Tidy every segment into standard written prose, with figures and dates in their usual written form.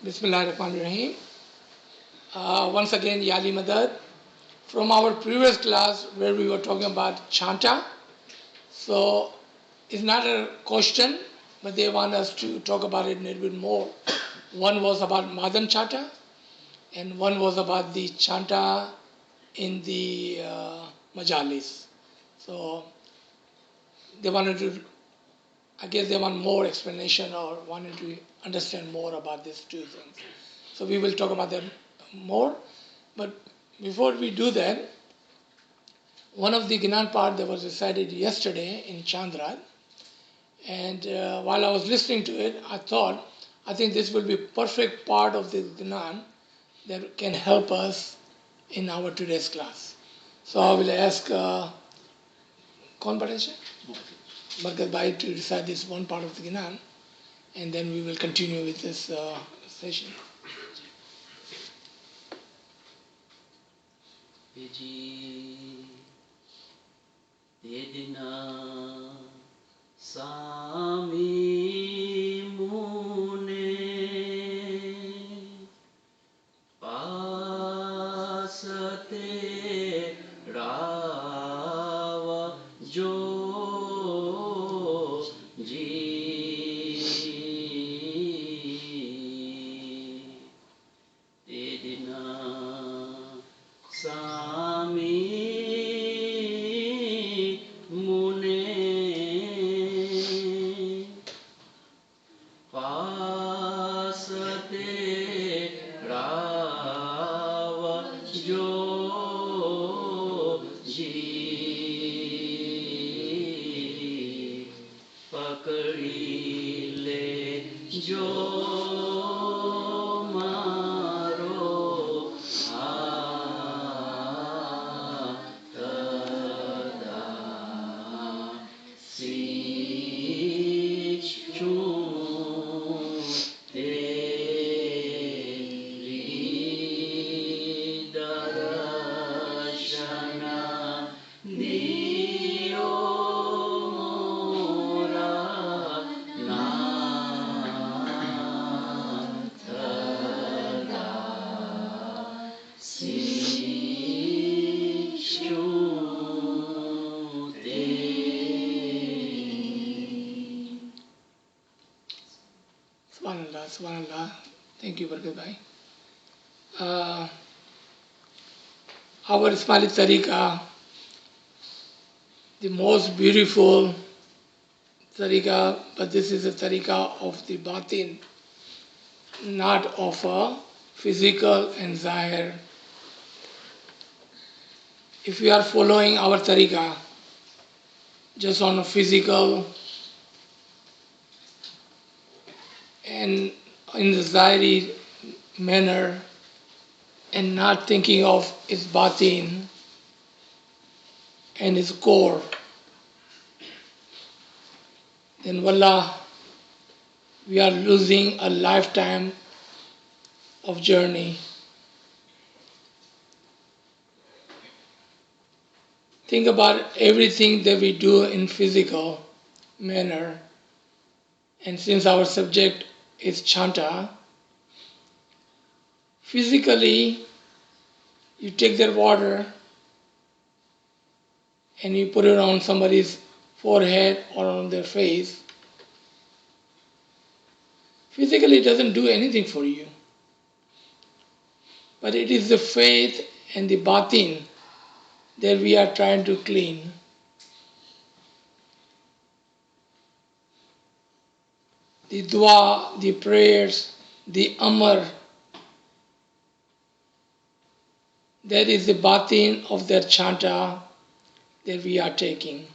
Bismillahirrahmanirrahim. Once again, Yali Madad. From our previous class where we were talking about Chanta. So it's not a question, but they want us to talk about it a little bit more. One was about Madan Chanta, and one was about the Chanta in the Majalis. So they wanted to, I guess they want more explanation or wanted to understand more about these two things. So we will talk about them more. But before we do that, one of the Gnan part that was recited yesterday in Chandra, and while I was listening to it, I think this will be perfect part of the Gnan that can help us in our today's class. So I will ask, Kaun Paresh? Barkat Bhai to recite this one part of the Gnan, and then we will continue with this session. Edina Sami Mune Pasate Rava Jo Ji Edina Sami Subhanallah. Thank you, Barkat Bhai. Our Ismaili Tariqa, the most beautiful Tariqa, but this is a Tariqa of the Batin, not of a physical and Zahir. If we are following our Tariqa just on a physical and in the Zahiri manner and not thinking of its Batin and its core, then wallah, we are losing a lifetime of journey. Think about everything that we do in physical manner, and since our subject is Chanta, physically you take that water and you put it on somebody's forehead or on their face. Physically it doesn't do anything for you, but it is the faith and the batin that we are trying to clean. The dua, the prayers, the amr, that is the batin of that chanta that we are taking.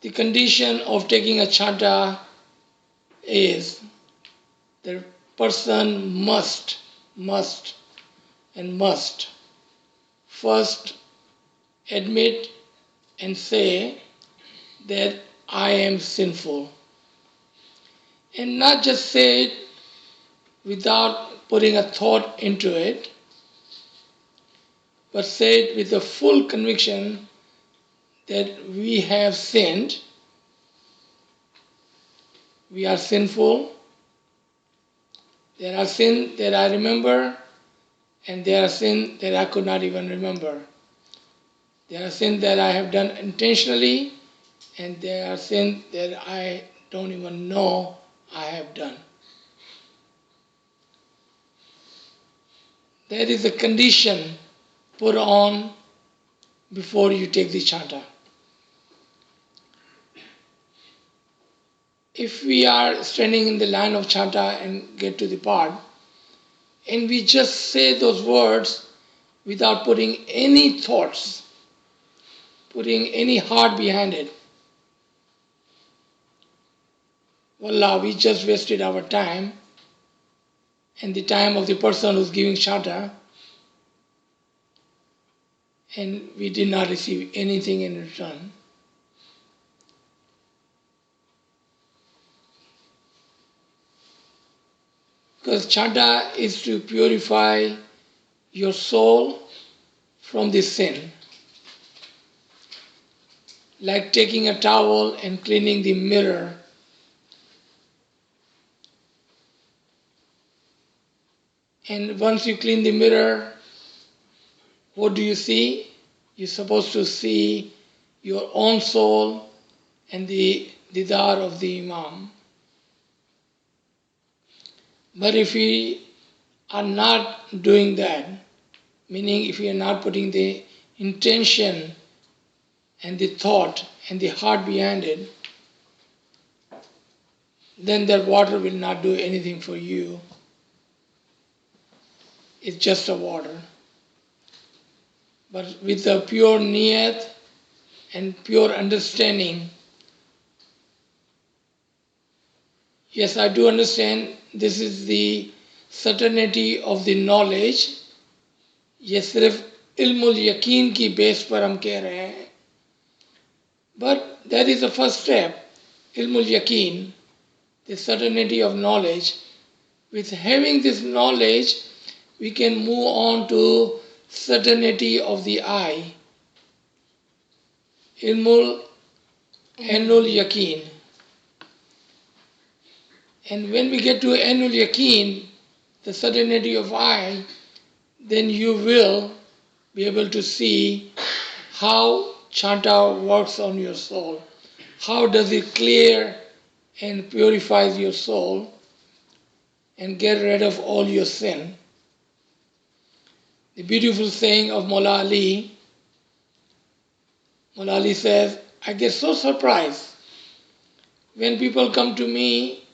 The condition of taking a chanta is the person must first admit and say that I am sinful. And not just say it without putting a thought into it, but say it with a full conviction that we have sinned, we are sinful, There are sins that I remember, and there are sins that I could not even remember. There are sins that I have done intentionally, and there are sins that I don't even know I have done. That is a condition put on before you take the chanta. If we are standing in the line of chanta and get to the part, and we just say those words without putting any thoughts, putting any heart behind it, wallah, we just wasted our time and the time of the person who's giving chanta, and we did not receive anything in return. Because chanta is to purify your soul from the sin. Like taking a towel and cleaning the mirror. And once you clean the mirror, what do you see? You're supposed to see your own soul and the didar of the Imam. But if we are not doing that, meaning if we are not putting the intention and the thought and the heart behind it, then that water will not do anything for you. It's just a water. But with a pure niyat and pure understanding, yes, I do understand this is the certainty of the knowledge. ये सिर्फ ilmul yaqeen की base पर हम कह रहे हैं. But that is the first step, ilmul yaqeen, the certainty of knowledge. With having this knowledge, we can move on to certainty of the eye. Ilmul Ainul Yaqeen. And when we get to Ainul Yaqeen, the certainty of eye, then you will be able to see how chanta works on your soul. How does it clear and purifies your soul and get rid of all your sin. The beautiful saying of Mullah Ali, Mullah Ali says, I get so surprised when people come to me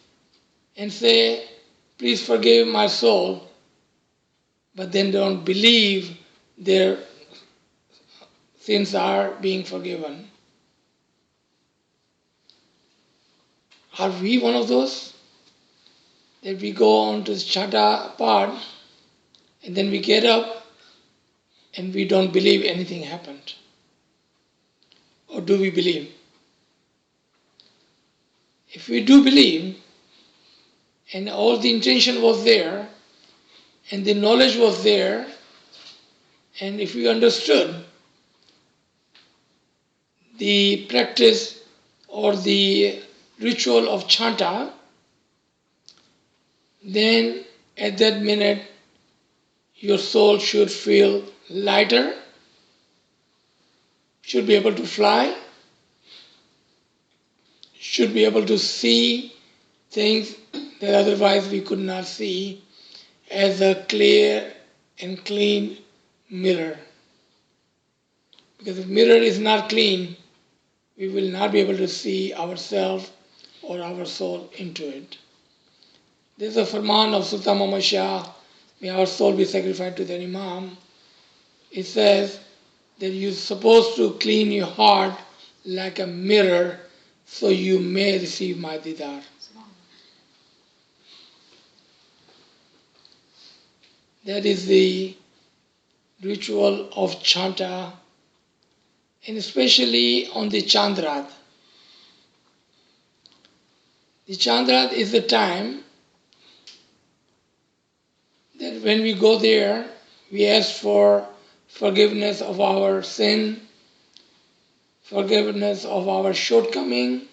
and say, please forgive my soul, but then don't believe their sins are being forgiven. Are we one of those? That we go on to the Chanta part and then we get up and we don't believe anything happened. Or do we believe? If we do believe, and all the intention was there, and the knowledge was there, and if we understood the practice or the ritual of chanta, then at that minute your soul should feel lighter, should be able to fly, should be able to see things that otherwise we could not see, as a clear and clean mirror. Because if mirror is not clean, we will not be able to see ourselves or our soul into it. This is a farman of Sultan Muhammad Shah, may our soul be sacrificed to the Imam. It says that you're supposed to clean your heart like a mirror so you may receive my didar. That is the ritual of chanta, and especially on the Chandrat. The Chandrat is the time that when we go there, we ask for forgiveness of our sin, forgiveness of our shortcoming,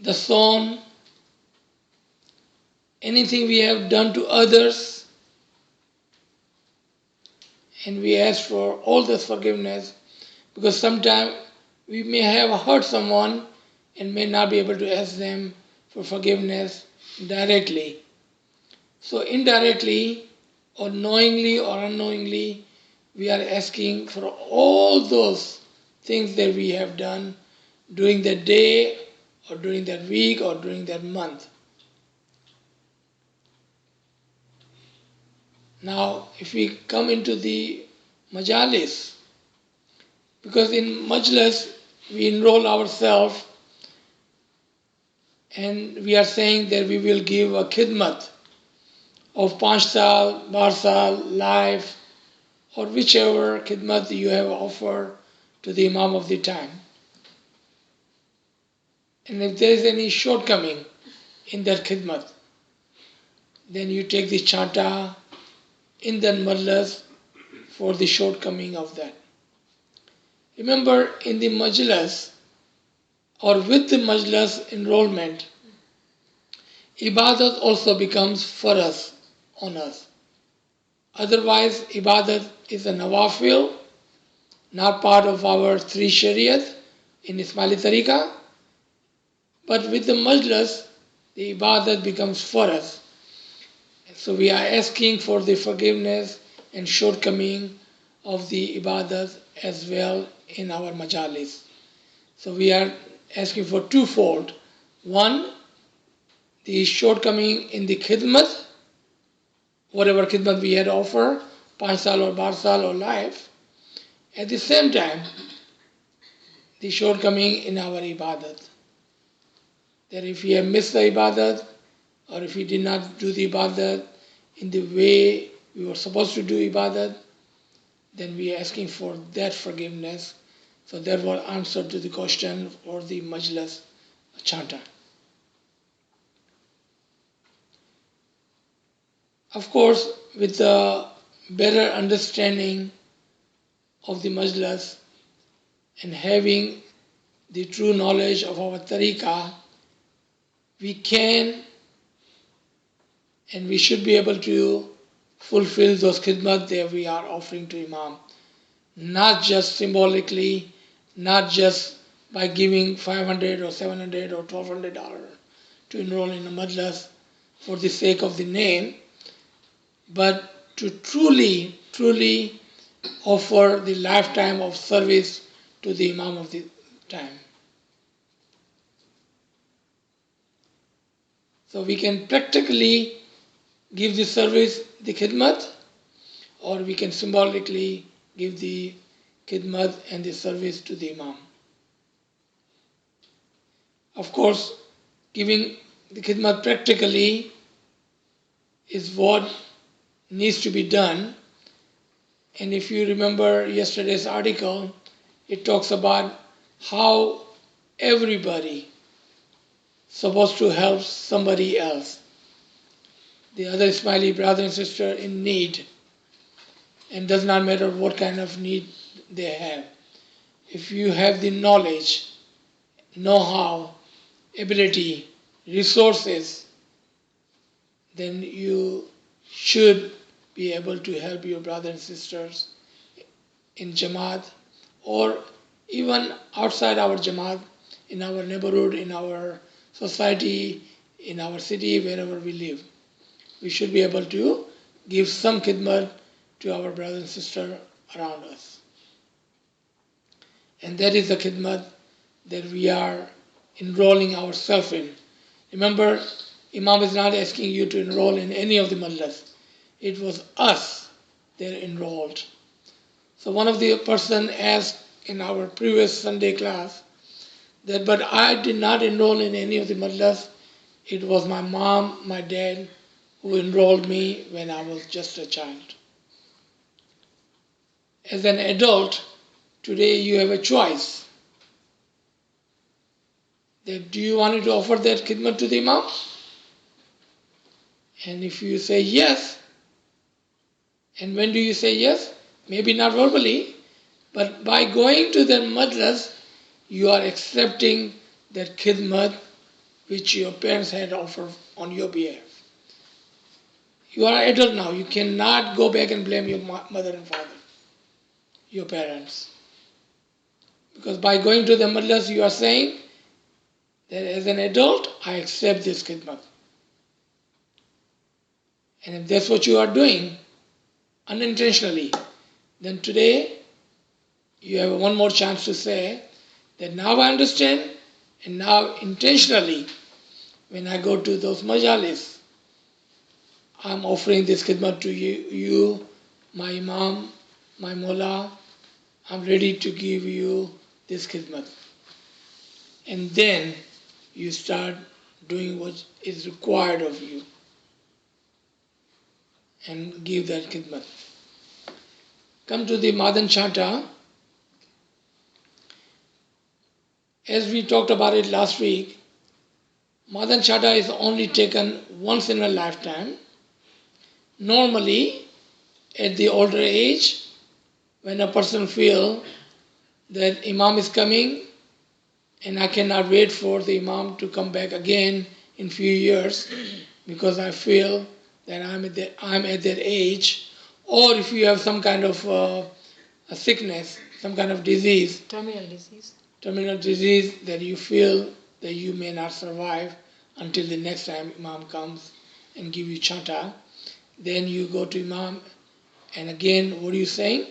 the son, anything we have done to others, and we ask for all this forgiveness, because sometimes we may have hurt someone and may not be able to ask them for forgiveness directly. So indirectly or knowingly or unknowingly, we are asking for all those things that we have done during that day or during that week or during that month. Now, if we come into the majalis, because in majlis we enroll ourselves and we are saying that we will give a khidmat of 5 saal, 12 saal, life, or whichever khidmat you have offered to the Imam of the time. And if there is any shortcoming in that khidmat, then you take the chanta in that majlis for the shortcoming of that. Remember, in the majlis or with the majlis enrollment, ibadat also becomes farz on us. Otherwise, ibadat is a nawafil, not part of our 3 shariat in Ismaili tariqah. But with the majlis, the ibadat becomes farz. So we are asking for the forgiveness and shortcoming of the ibadat as well in our majalis. So we are asking for twofold. One, the shortcoming in the khidmat, whatever khidmat we had offered, 5 saal or 12 saal or life. At the same time, the shortcoming in our ibadat. That if we have missed the ibadat, or if we did not do the ibadat in the way we were supposed to do ibadat, then we are asking for that forgiveness. So that was answer to the question for the majlis chanta. Of course, with the better understanding of the majlis and having the true knowledge of our tariqah, we can and we should be able to fulfill those khidmat that we are offering to Imam. Not just symbolically, not just by giving $500 or $700 or $1,200 to enroll in a majlis for the sake of the name, but to truly, truly offer the lifetime of service to the Imam of the time. So we can practically give the service, the khidmat, or we can symbolically give the khidmat and the service to the Imam. Of course, giving the khidmat practically is what needs to be done. And if you remember yesterday's article, it talks about how everybody is supposed to help somebody else, the other Ismaili brother and sister in need, and does not matter what kind of need they have. If you have the knowledge, know-how, ability, resources, then you should be able to help your brothers and sisters in Jamaat or even outside our Jamaat, in our neighborhood, in our society, in our city, wherever we live. We should be able to give some khidmat to our brothers and sisters around us. And that is the khidmat that we are enrolling ourselves in. Remember, Imam is not asking you to enroll in any of the majlis. It was us that enrolled. So one of the person asked in our previous Sunday class that, but I did not enroll in any of the majlis. It was my mom, my dad, who enrolled me when I was just a child. As an adult, today you have a choice. That do you want to offer that khidmat to the Imam? And if you say yes, and when do you say yes? Maybe not verbally, but by going to the majlis, you are accepting that khidmat which your parents had offered on your behalf. You are an adult now. You cannot go back and blame your mother and father, your parents. Because by going to the madras, you are saying that as an adult, I accept this khidmat. And if that's what you are doing, unintentionally, then today you have one more chance to say that now I understand, and now intentionally, when I go to those majalis, I'm offering this khidmat to you, my imam, my mullah. I'm ready to give you this khidmat. And then you start doing what is required of you and give that khidmat. Come to the Madan Chanta. As we talked about it last week, Madan Chanta is only taken once in a lifetime. Normally, at the older age, when a person feels that Imam is coming and I cannot wait for the Imam to come back again in few years because I feel that I'm at that age, or if you have some kind of a sickness, some kind of disease, terminal disease that you feel that you may not survive until the next time Imam comes and give you chanta, then you go to Imam, and again, what are you saying?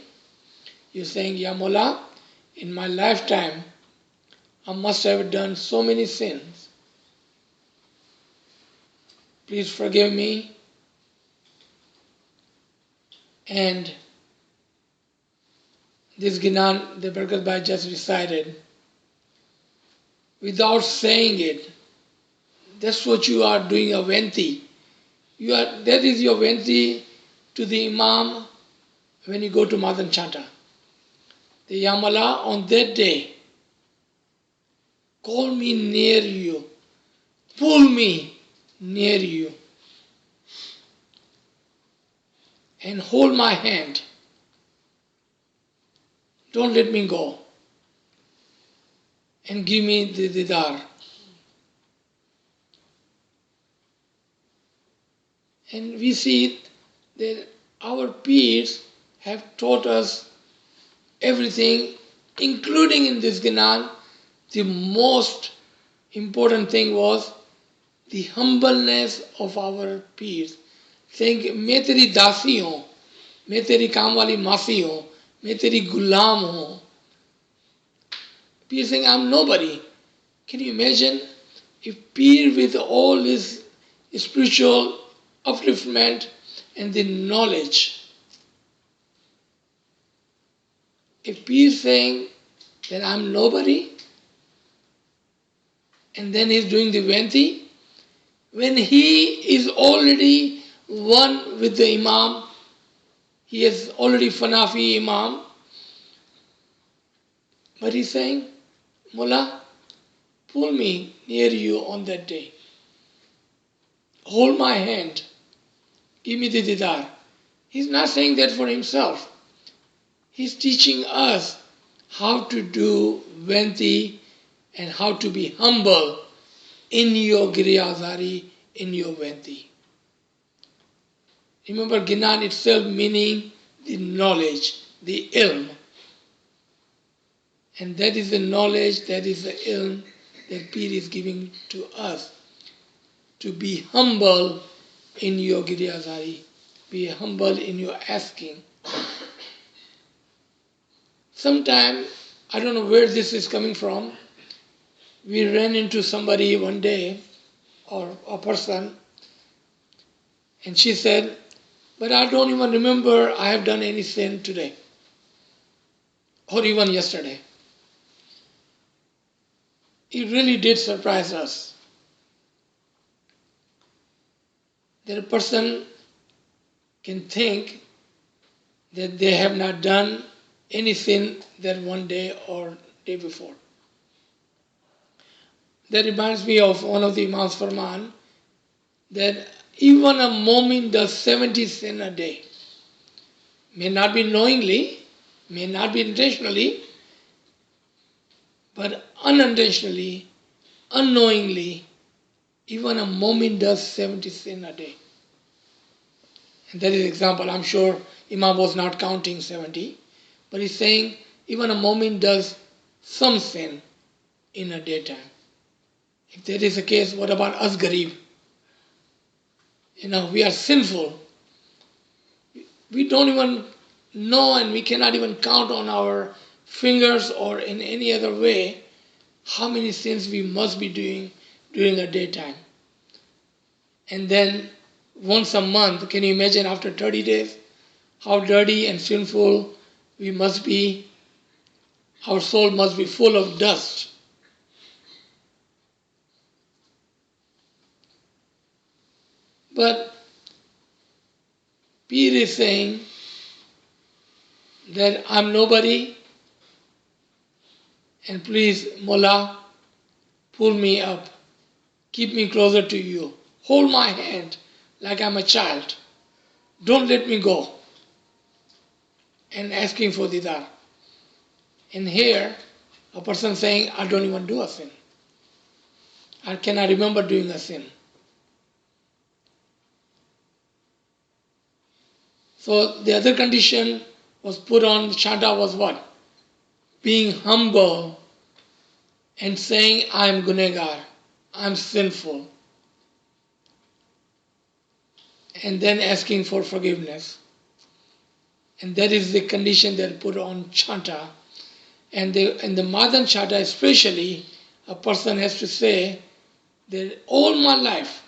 You're saying, Ya Mullah, in my lifetime, I must have done so many sins. Please forgive me. And this Ginan, the Barakat Bhai just recited, without saying it, that's what you are doing, a venti. That is your venti to the Imam when you go to Madan Chanta. The Ya Mullah, on that day, call me near you, pull me near you, and hold my hand. Don't let me go. And give me the didar. And we see that our peers have taught us everything, including in this Gnan. The most important thing was the humbleness of our peers. Saying, मैं तेरी दासी हूँ, मैं तेरी काम वाली मासी हूँ, मैं तेरी गुलाम हूँ. Peer saying, I'm nobody. Can you imagine if Peer with all his spiritual upliftment and the knowledge, if Peer saying that I'm nobody, and then he's doing the Venti, when he is already one with the Imam, he is already Fanafi Imam, but he's saying, Mullah, pull me near you on that day. Hold my hand. Give me the didar. He's not saying that for himself. He's teaching us how to do Venti and how to be humble in your Giriyazari, in your Venti. Remember, Ginan itself meaning the knowledge, the ilm. And that is the knowledge, that is the ilm that Pir is giving to us. To be humble in your Giriyazari, be humble in your asking. Sometime, I don't know where this is coming from, we ran into somebody one day, or a person, and she said, but I don't even remember I have done any sin today, or even yesterday. It really did surprise us that a person can think that they have not done any sin that one day or day before. That reminds me of one of the Imam's Farman, that even a mu'min does 70 sin a day. May not be knowingly, may not be intentionally, but unintentionally, unknowingly, even a mu'min does 70 sin a day. And that is example. I'm sure Imam was not counting 70, but he's saying even a mu'min does some sin in a daytime. If that is the case, what about us Garib? We are sinful. We don't even know and we cannot even count on our fingers or in any other way how many sins we must be doing during a daytime. And then once a month, can you imagine after 30 days how dirty and sinful we must be? Our soul must be full of dust. But Peer is saying that I'm nobody and please, Mullah, pull me up, keep me closer to you, hold my hand like I'm a child, don't let me go, and asking for didar. And here, a person saying, I don't even do a sin. I cannot remember doing a sin. So the other condition was put on Chanta was what? Being humble and saying, I'm gunegar, I'm sinful. And then asking for forgiveness. And that is the condition that put on Chanta. And in the Madan Chanta especially, a person has to say that all my life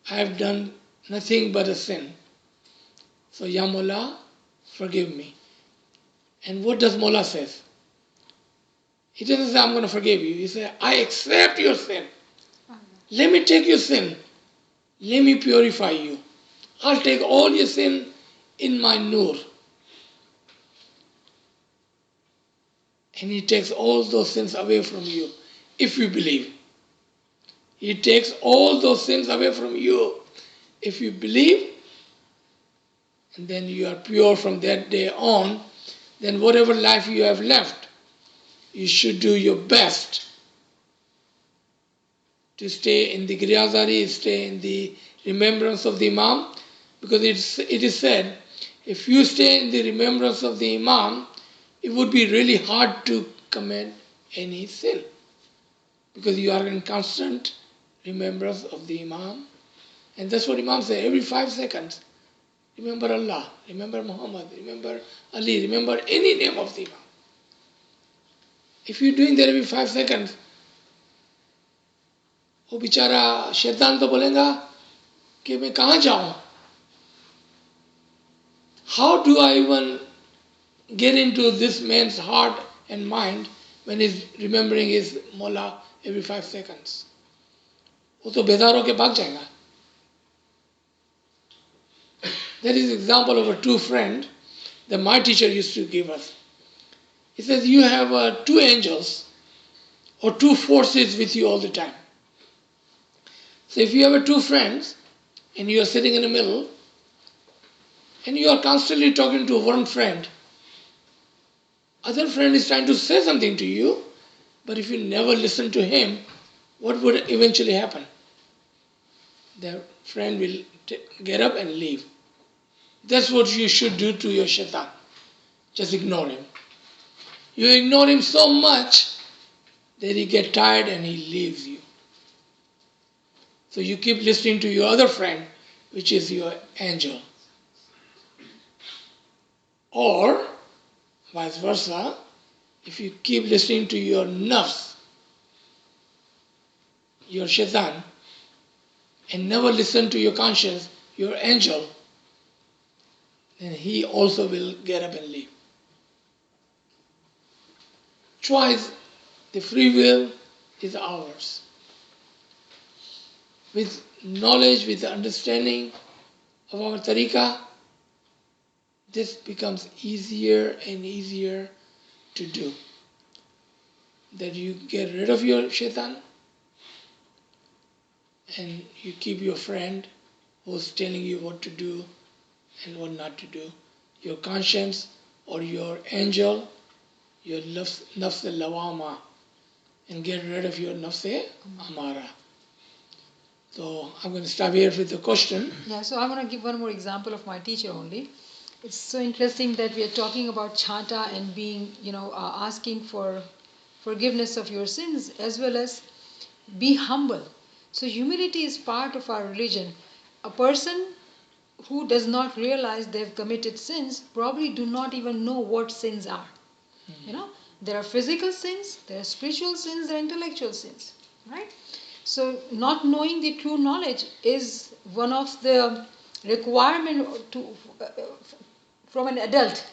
I have done nothing but a sin. So Ya Mullah, forgive me. And what does Mullah say? He doesn't say, I'm going to forgive you. He says, I accept your sin. Let me take your sin. Let me purify you. I'll take all your sin in my nur. And he takes all those sins away from you, if you believe. He takes all those sins away from you, if you believe. And then you are pure from that day on. Then whatever life you have left, you should do your best to stay in the Griyazari, stay in the remembrance of the Imam. Because it is said, if you stay in the remembrance of the Imam, it would be really hard to commit any sin. Because you are in constant remembrance of the Imam. And that's what Imam said, every 5 seconds. Remember Allah, remember Muhammad, remember Ali, remember any name of the Imam. If you're doing that every 5 seconds, वो बेचारा शैतान तो बोलेगा कि मैं कहाँ जाऊँ? How do I even get into this man's heart and mind when he's remembering his Mullah every 5 seconds? वो तो बेजार होके भाग जाएगा. That is an example of a true friend that my teacher used to give us. He says, you have 2 angels or 2 forces with you all the time. So if you have 2 friends and you are sitting in the middle and you are constantly talking to one friend, other friend is trying to say something to you, but if you never listen to him, what would eventually happen? The friend will get up and leave. That's what you should do to your shaitan. Just ignore him. You ignore him so much that he gets tired and he leaves you. So you keep listening to your other friend, which is your angel. Or, vice versa, if you keep listening to your nafs, your shaitan, and never listen to your conscience, your angel, then he also will get up and leave. Choice, the free will is ours. With knowledge, with the understanding of our tariqah, this becomes easier and easier to do. That you get rid of your shaitan and you keep your friend who's telling you what to do and what not to do. Your conscience or your angel, your nafs al-lawama, and get rid of your nafs amara. So I'm going to stop here with the question. Yeah, so I want to give one more example of my teacher only. It's so interesting that we are talking about chanta and being, asking for forgiveness of your sins as well as be humble. So humility is part of our religion. A person who does not realize they've committed sins probably do not even know what sins are. You know, there are physical sins, there are spiritual sins, there are intellectual sins, right? So not knowing the true knowledge is one of the requirement from an adult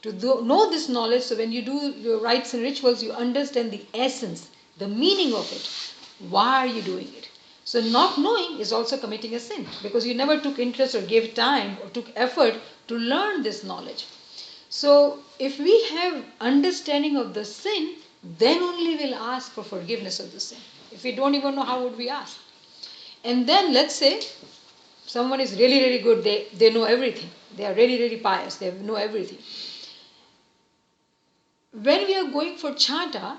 to know this knowledge. So when you do your rites and rituals, you understand the essence, the meaning of it. Why are you doing it? So not knowing is also committing a sin because you never took interest or gave time or took effort to learn this knowledge. So if we have understanding of the sin, then only we'll ask for forgiveness of the sin. If we don't even know, how would we ask? And then let's say someone is really, really good, they know everything. They are really, really pious, they know everything. When we are going for chanta,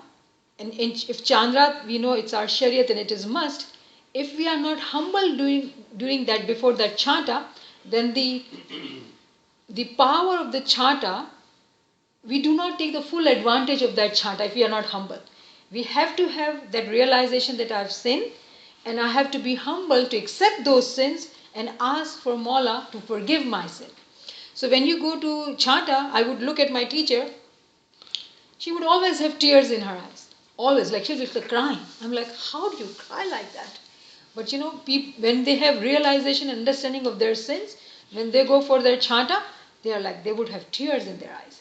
and if Chandra, we know it's our Shariat and it is must, if we are not humble during that, before that chanta, then the power of the chanta, we do not take the full advantage of that chanta if we are not humble. We have to have that realization that I have sinned and I have to be humble to accept those sins and ask for Mola to forgive my sin. So when you go to chanta, I would look at my teacher. She would always have tears in her eyes. Always, like she was crying. I'm like, how do you cry like that? But when they have realization and understanding of their sins, when they go for their chanta, they are like, they would have tears in their eyes.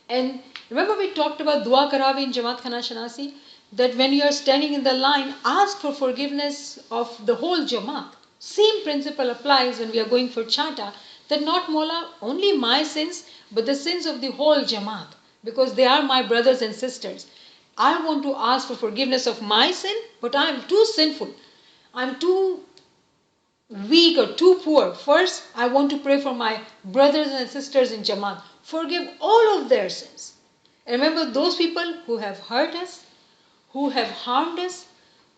And remember we talked about dua karavi in Jamaat Khana Shanasi, that when you are standing in the line, ask for forgiveness of the whole Jamaat. Same principle applies when we are going for chanta, that not Mola, only my sins, but the sins of the whole Jamaat, because they are my brothers and sisters. I want to ask for forgiveness of my sin, but I am too sinful. I'm too weak or too poor. First, I want to pray for my brothers and sisters in Jamaat. Forgive all of their sins. And remember those people who have hurt us, who have harmed us,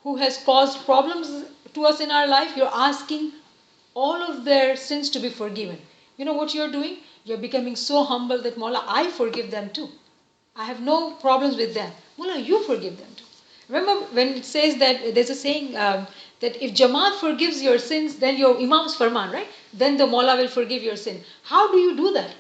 who has caused problems to us in our life, you're asking all of their sins to be forgiven. You know what you're doing? You're becoming so humble that Mola, I forgive them too. I have no problems with them. Mola, you forgive them too. Remember when it says that, there's a saying that if Jamaat forgives your sins, then your Imam's farman, right? Then the Mola will forgive your sin. How do you do that?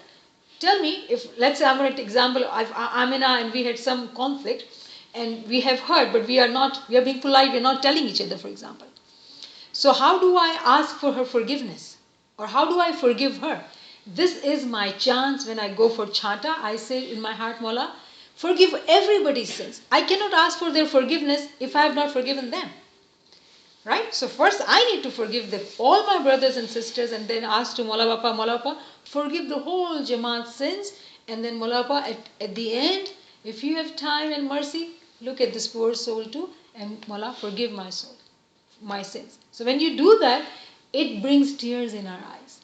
Tell me, if let's say I'm going to example, Amina and we had some conflict and we have heard, but we are being polite, we're not telling each other, for example. So how do I ask for her forgiveness? Or how do I forgive her? This is my chance when I go for chanta. I say in my heart, Mola, forgive everybody's sins. I cannot ask for their forgiveness if I have not forgiven them. Right? So first I need to forgive all my brothers and sisters and then ask to Mola Bapa, forgive the whole Jamaat's sins. And then Mola Bapa, at the end, if you have time and mercy, look at this poor soul too and Mola, forgive my soul, my sins. So when you do that, it brings tears in our eyes.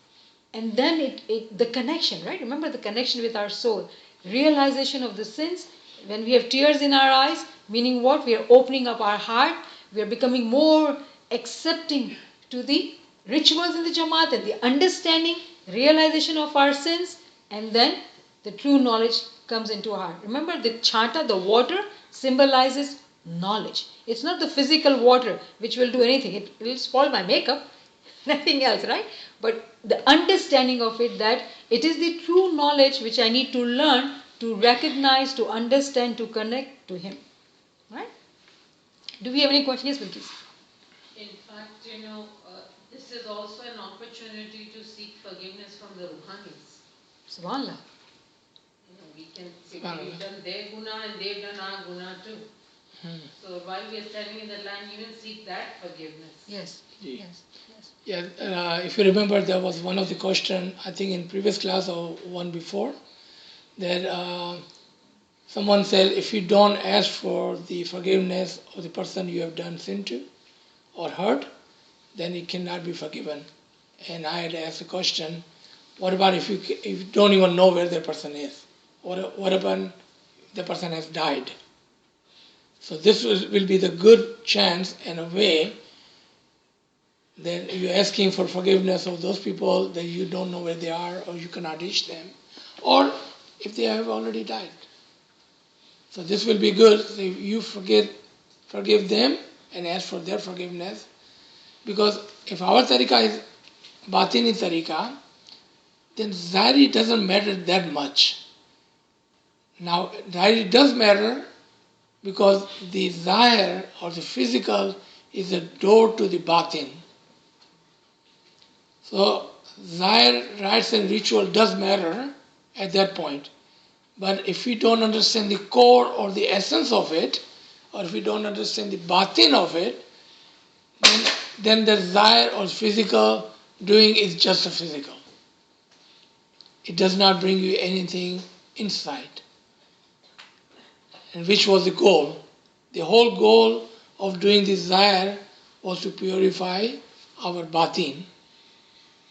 And then the connection, right? Remember the connection with our soul. Realization of the sins. When we have tears in our eyes, meaning what? We are opening up our heart. We are becoming more accepting to the rituals in the Jamaat and the understanding, realization of our sins. And then the true knowledge comes into our heart. Remember the chanta, the water, symbolizes knowledge. It's not the physical water which will do anything. It will spoil my makeup, nothing else, right? But the understanding of it, that it is the true knowledge which I need to learn, to recognize, to understand, to connect to Him. Right? Do we have any questions? Yes, Bilkis. In fact, this is also an opportunity to seek forgiveness from the Ruhanis. Subhanallah. We can see we've done their guna and they've done our guna too. So while we are standing in the line, even seek that forgiveness. Yes. Yeah. Yes. Yes. Yeah, if you remember, there was one of the question, I think in previous class or one before, that someone said if you don't ask for the forgiveness of the person you have done sin to or hurt, then it cannot be forgiven. And I had asked the question, what about if you don't even know where the person is? What about the person has died? So this will be the good chance and a way then you're asking for forgiveness of those people that you don't know where they are or you cannot reach them, or if they have already died. So this will be good if you forgive them and ask for their forgiveness, because if our tariqah is batini tariqah, then zahiri doesn't matter that much. Now zahiri does matter because the zahir or the physical is a door to the batin. So zahir, rites and ritual does matter at that point. But if we don't understand the core or the essence of it, or if we don't understand the batin of it, then the zahir or physical doing is just a physical. It does not bring you anything inside. And which was the goal? The whole goal of doing this zahir was to purify our batin,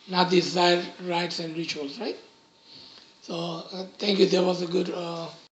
not the zahir rites and rituals, right? So thank you. That was a good